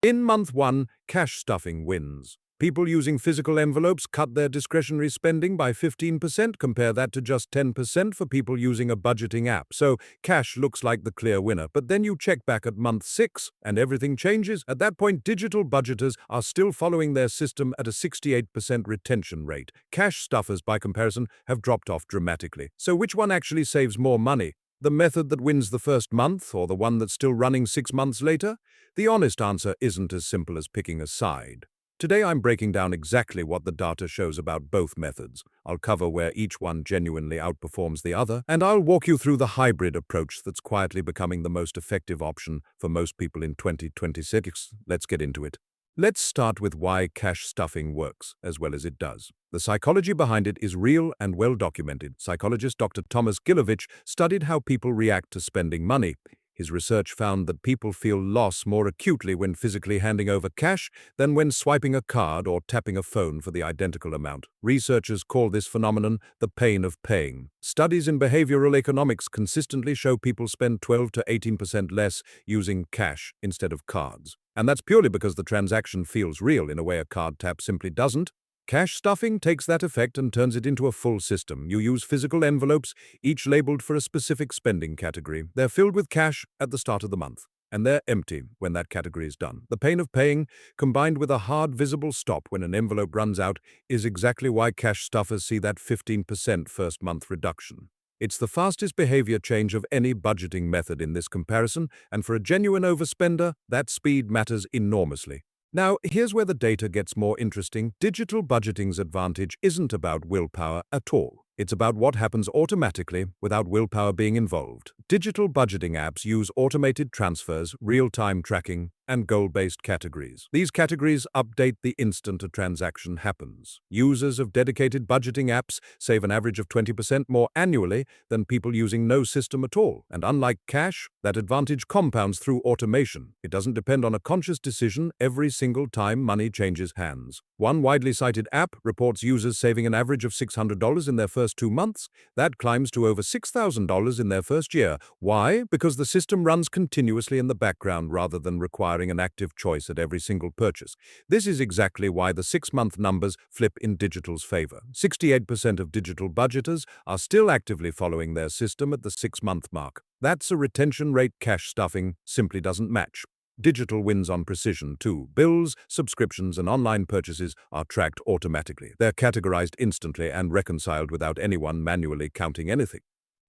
In month 1, cash stuffing wins. People using physical envelopes cut their discretionary spending by 15%. Compare that to just 10% for people using a budgeting app. So cash looks like the clear winner. But then you check back at month 6 and everything changes. At that point, digital budgeters are still following their system at a 68% retention rate. Cash stuffers, by comparison, have dropped off dramatically. So which one actually saves more money? The method that wins the first month, or the one that's still running 6 months later? The honest answer isn't as simple as picking a side. Today I'm breaking down exactly what the data shows about both methods. I'll cover where each one genuinely outperforms the other, and I'll walk you through the hybrid approach that's quietly becoming the most effective option for most people in 2026. Let's get into it. Let's start with why cash stuffing works as well as it does. The psychology behind it is real and well documented. Psychologist Dr. Thomas Gilovich studied how people react to spending money. His research found that people feel loss more acutely when physically handing over cash than when swiping a card or tapping a phone for the identical amount. Researchers call this phenomenon the pain of paying. Studies in behavioral economics consistently show people spend 12 to 18% less using cash instead of cards. And that's purely because the transaction feels real in a way a card tap simply doesn't. Cash stuffing takes that effect and turns it into a full system. You use physical envelopes, each labeled for a specific spending category. They're filled with cash at the start of the month, and they're empty when that category is done. The pain of paying, combined with a hard, visible stop when an envelope runs out, is exactly why cash stuffers see that 15% first-month reduction. It's the fastest behavior change of any budgeting method in this comparison, and for a genuine overspender, that speed matters enormously. Now, here's where the data gets more interesting. Digital budgeting's advantage isn't about willpower at all. It's about what happens automatically without willpower being involved. Digital budgeting apps use automated transfers, real-time tracking, and goal-based categories. These categories update the instant a transaction happens. Users of dedicated budgeting apps save an average of 20% more annually than people using no system at all. And unlike cash, that advantage compounds through automation. It doesn't depend on a conscious decision every single time money changes hands. One widely cited app reports users saving an average of $600 in their first 2 months. That climbs to over $6,000 in their first year. Why? Because the system runs continuously in the background rather than requiring an active choice at every single purchase. This is exactly why the 6-month numbers flip in digital's favor. 68% of digital budgeters are still actively following their system at the 6-month mark. That's a retention rate cash stuffing simply doesn't match. Digital wins on precision, too. Bills, subscriptions, and online purchases are tracked automatically. They're categorized instantly and reconciled without anyone manually counting anything.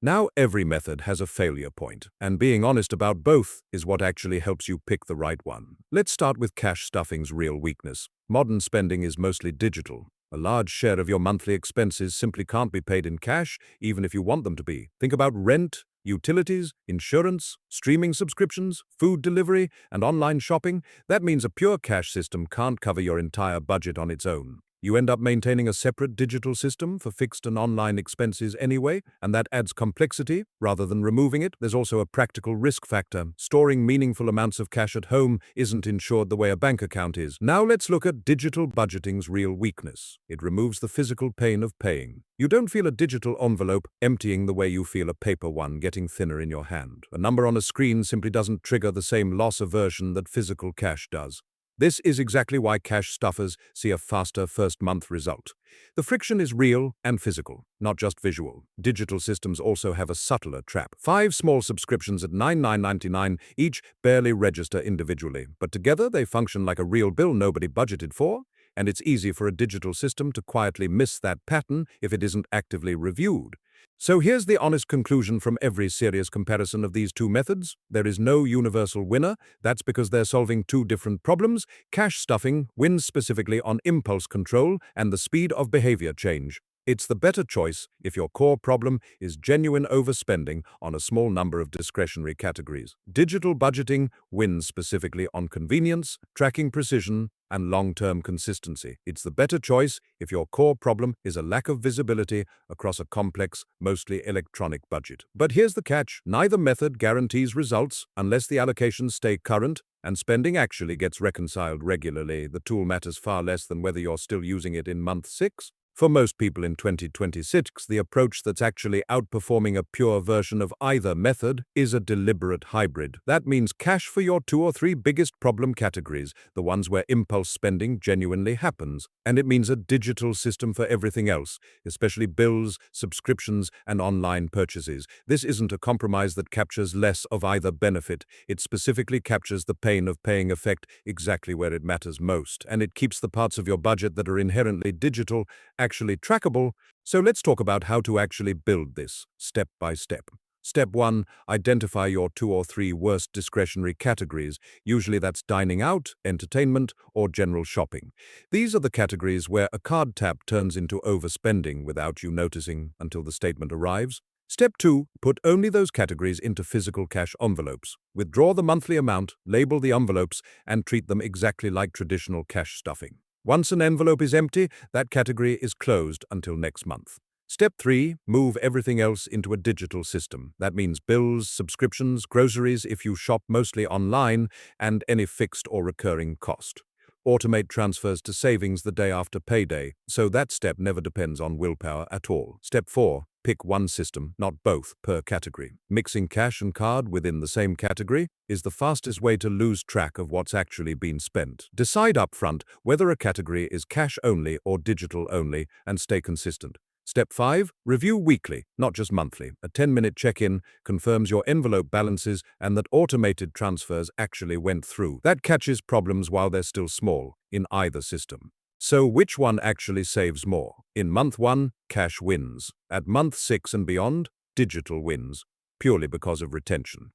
Now every method has a failure point, and being honest about both is what actually helps you pick the right one. Let's start with cash stuffing's real weakness. Modern spending is mostly digital. A large share of your monthly expenses simply can't be paid in cash, even if you want them to be. Think about rent, utilities, insurance, streaming subscriptions, food delivery, and online shopping. That means a pure cash system can't cover your entire budget on its own. You end up maintaining a separate digital system for fixed and online expenses anyway, and that adds complexity rather than removing it. There's also a practical risk factor. Storing meaningful amounts of cash at home isn't insured the way a bank account is. Now let's look at digital budgeting's real weakness. It removes the physical pain of paying. You don't feel a digital envelope emptying the way you feel a paper one getting thinner in your hand. A number on a screen simply doesn't trigger the same loss aversion that physical cash does. This is exactly why cash stuffers see a faster first-month result. The friction is real and physical, not just visual. Digital systems also have a subtler trap. 5 small subscriptions at $99.99 each barely register individually, but together they function like a real bill nobody budgeted for, and it's easy for a digital system to quietly miss that pattern if it isn't actively reviewed. So here's the honest conclusion from every serious comparison of these two methods. There is no universal winner. That's because they're solving two different problems. Cash stuffing wins specifically on impulse control and the speed of behavior change. It's the better choice if your core problem is genuine overspending on a small number of discretionary categories. Digital budgeting wins specifically on convenience, tracking precision, and long-term consistency. It's the better choice if your core problem is a lack of visibility across a complex, mostly electronic budget. But here's the catch. Neither method guarantees results unless the allocations stay current and spending actually gets reconciled regularly. The tool matters far less than whether you're still using it in month 6. For most people in 2026, the approach that's actually outperforming a pure version of either method is a deliberate hybrid. That means cash for your 2 or 3 biggest problem categories, the ones where impulse spending genuinely happens. And it means a digital system for everything else, especially bills, subscriptions, and online purchases. This isn't a compromise that captures less of either benefit. It specifically captures the pain of paying effect exactly where it matters most, and it keeps the parts of your budget that are inherently digital actually trackable. So let's talk about how to actually build this, step by step. Step 1, identify your 2 or 3 worst discretionary categories. Usually that's dining out, entertainment, or general shopping. These are the categories where a card tap turns into overspending without you noticing until the statement arrives. Step 2, put only those categories into physical cash envelopes. Withdraw the monthly amount, label the envelopes, and treat them exactly like traditional cash stuffing. Once an envelope is empty, that category is closed until next month. Step 3, move everything else into a digital system. That means bills, subscriptions, groceries if you shop mostly online, and any fixed or recurring cost. Automate transfers to savings the day after payday, so that step never depends on willpower at all. Step 4, pick one system, not both, per category. Mixing cash and card within the same category is the fastest way to lose track of what's actually been spent. Decide upfront whether a category is cash only or digital only and stay consistent. Step 5, review weekly, not just monthly. A 10-minute check-in confirms your envelope balances and that automated transfers actually went through. That catches problems while they're still small in either system. So which one actually saves more? In month 1, cash wins. At month 6 and beyond, digital wins, purely because of retention.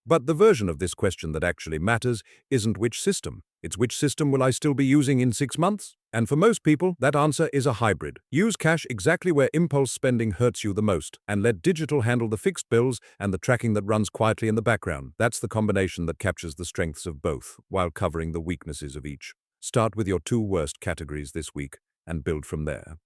But the version of this question that actually matters isn't which system. It's which system will I still be using in 6 months? And for most people, that answer is a hybrid. Use cash exactly where impulse spending hurts you the most, and let digital handle the fixed bills and the tracking that runs quietly in the background. That's the combination that captures the strengths of both, while covering the weaknesses of each. Start with your 2 worst categories this week and build from there.